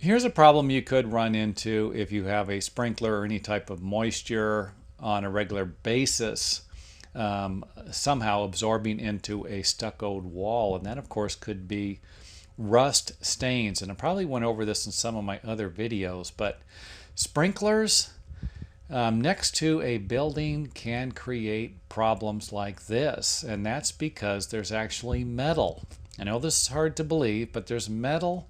Here's a problem you could run into if you have a sprinkler or any type of moisture on a regular basis somehow absorbing into a stuccoed wall. And that, of course, could be rust stains. And I probably went over this in some of my other videos, but sprinklers next to a building can create problems like this. And that's because there's actually metal. I know this is hard to believe, but there's metal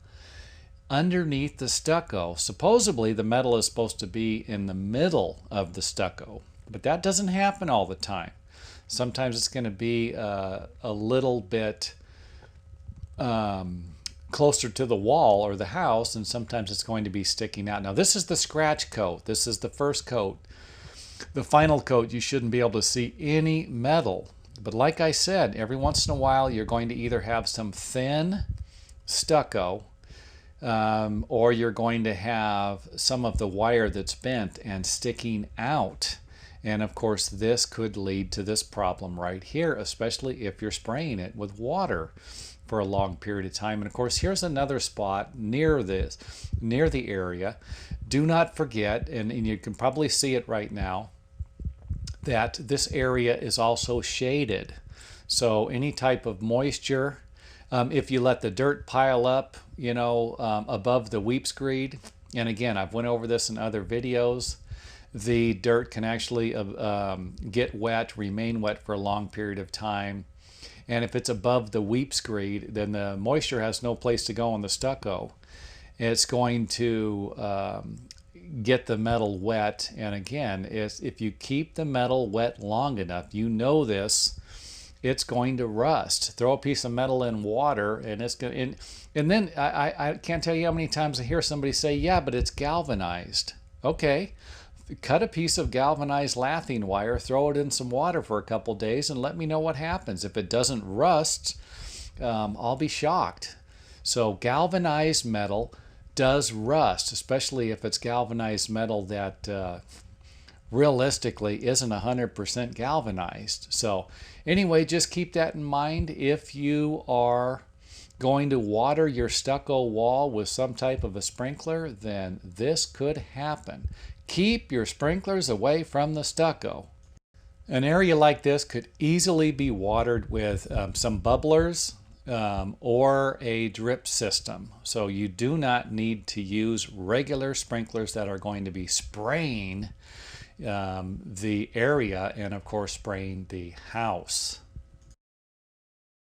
underneath the stucco. Supposedly the metal is supposed to be in the middle of the stucco, but that doesn't happen all the time. Sometimes it's going to be a little bit closer to the wall or the house, and sometimes it's going to be sticking out. Now this is the scratch coat. This is the first coat. The final coat, you shouldn't be able to see any metal. But like I said, every once in a while you're going to either have some thin stucco or you're going to have some of the wire that's bent and sticking out. And of course, this could lead to this problem right here, especially if you're spraying it with water for a long period of time. And of course, here's another spot near this, near the area. Do not forget, and you can probably see it right now, that this area is also shaded. So any type of moisture, if you let the dirt pile up, above the weep screed, and again, I've went over this in other videos, the dirt can actually get wet, remain wet for a long period of time. And if it's above the weep screed, then the moisture has no place to go on the stucco. It's going to get the metal wet. And again, if you keep the metal wet long enough, you know this, it's going to rust. Throw a piece of metal in water and it's going to, and then I can't tell you how many times I hear somebody say, yeah, but it's galvanized. Okay, cut a piece of galvanized lathing wire, throw it in some water for a couple days and let me know what happens. If it doesn't rust, I'll be shocked. So galvanized metal does rust, especially if it's galvanized metal that realistically isn't 100% galvanized. So anyway, just keep that in mind. If you are going to water your stucco wall with some type of a sprinkler, then this could happen. Keep your sprinklers away from the stucco. An area like this could easily be watered with some bubblers or a drip system. So you do not need to use regular sprinklers that are going to be spraying the area and of course spraying the house.